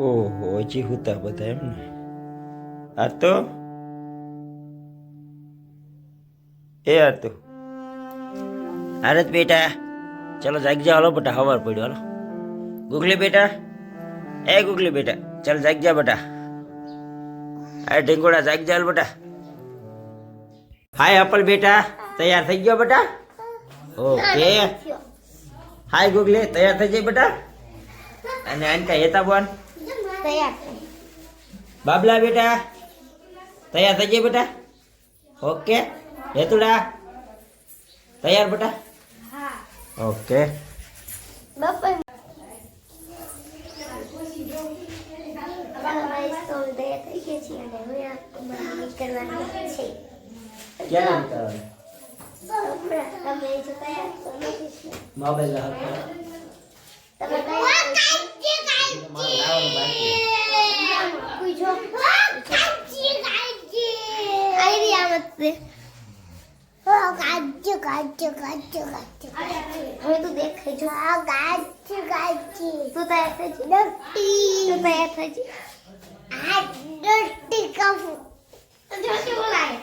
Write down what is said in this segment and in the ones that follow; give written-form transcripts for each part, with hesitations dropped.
ઓહો હજી હુતા બધા એમ ને. આ તો આ તો હારત બેટા, ચલો જાગ જા. હાલો બેટા, હવાર પડ્યો. હાલો ગુગલી બેટા, એ ગુગલી બેટા, ચાલ જાગ જા બેટા. અરે ઢીંગોડા જાગ જા બેટા. હાય અપલ બેટા, તૈયાર થઈ ગયો બેટા? ઓકે. હાય ગુગલી, તૈયાર થઈ જાય બેટા? અને આનકા હેતા બોન તૈયાર. બાબલા બેટા, તૈયાર થઈ જાય બેટા? ઓકે. હેતુડા તૈયાર બેટા? હા. ઓકે. બાપા તો તૈયાર થઈ ગયા છીએ અને હવે નીકળવાનું છે. ક્યાં નીકળવાનું? તમે જો તૈયાર તો નથી. મોબાઈલ લાવ. તમે તૈયાર લાવવાનું બાકી. કોઈ જો આઈ આમતે ગાજ્જુ ગાજ્જુ ગાજ્જુ ગાજ્જુ હવે તું દેખાય જો આ ગાજ્જુ ગાજ્જુ તું તૈયાર થઈ જી ડટ્ટી તું તૈયાર થઈ જી આ ડટ્ટી કફુ તો જો શું બોલાય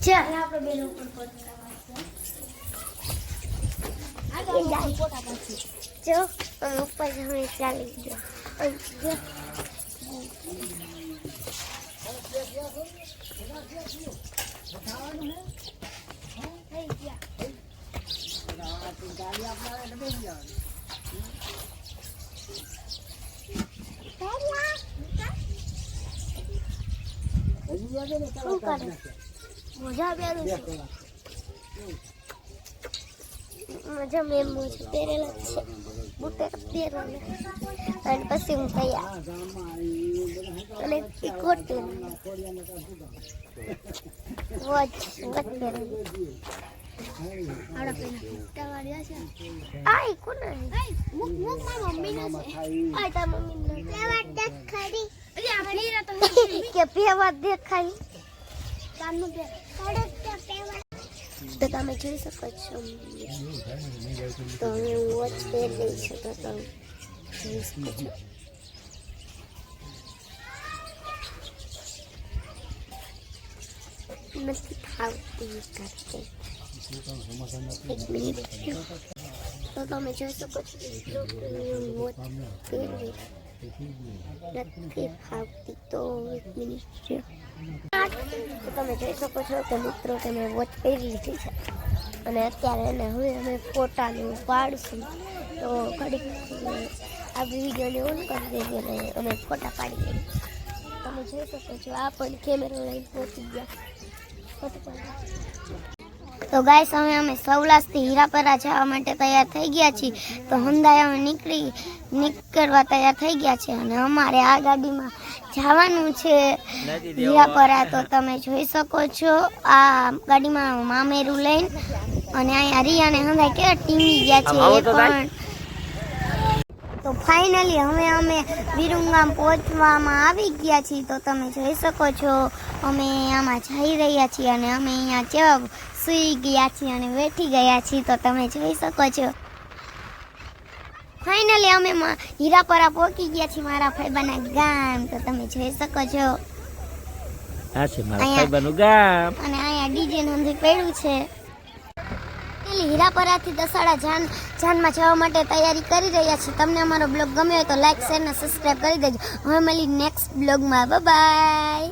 ચાલ આપણે બેન ઉપર પહોંચવા જો ઉપર જમે ચાલી ગયો મજા પહેરું મજા મેં મોજ પહેરેલા છે બુટે પહેરેલા અને પછી હું તૈયાર અને કોટ વોચ પહેરેલી આડા પેન તમારી છે આઈ કોને મુક મુક મારી મમ્મી ના છે આઈ તા મમ્મી ના પેવા દેખાડી અરે આપણી રા તો કે પેવા દેખાડી કાનનો પે કડક પેવા તો તમે જોઈ શકો છો તો હું વોચ પહેરી છું તો તમે જોઈ શકો છો નથી ખાવતી કરતે એક મિનિટ તો તમે જોઈ શકો છો વોચ પહેરી નથી ખાવતી તો એક મિનિટ તો તમે જોઈ શકો છો કે મિત્રો કે મેં વોચ પહેરી લીધી છે અને અત્યારે એને હવે અમે ફોટાનું પાડીશું તો ઘડીક આ વિડીયોને ઓન કરી દઈએ અને અમે ફોટા પાડી દઈએ. તમે જોઈ શકો છો આ પણ કેમેરો લઈને પહોંચી ગયા ફોટો પાડવા. તો ગાઈસ હવે અમે સૌલાસથી હીરાપરા જવા માટે તૈયાર થઈ ગયા છીએ. તો હંદાય અમે નીકળવા તૈયાર થઈ ગયા છે અને અમારે આ ગાડીમાં જવાનું છે હીરાપરા. તો તમે જોઈ શકો છો આ ગાડીમાં મામેરું લઈને અને અહીંયા રિયાને હંદાય કેવા ટીમી ગયા છે એ પણ. તો ફાઇનલી હવે અમે વિરુંગામ પહોંચવામાં આવી ગયા છીએ. તો તમે જોઈ શકો છો અમે આમાં જઈ રહ્યા છીએ અને અમે અહીંયા કેવા સૂઈ ગયા છીએ અને બેઠી ગયા છીએ. તો તમે જોઈ શકો છો ફાઇનલી અમે હીરાપરા પહોંચી ગયા છીએ મારા ફાઈબાના ગામ. તો તમે જોઈ શકો છો આ છે મારા ફાઈબાનું ગામ અને અહીંયા ડીજે નંદી પડ્યું છે. હીરાપરાથી દસાડા જાનમાં જવા માટે તૈયારી કરી રહ્યા છીએ. તમને અમારો બ્લોગ ગમ્યો હોય તો લાઈક શેર અને સબસ્ક્રાઈબ કરી દેજો. હવે મળી નેક્સ્ટ બ્લોગમાં. Bye bye.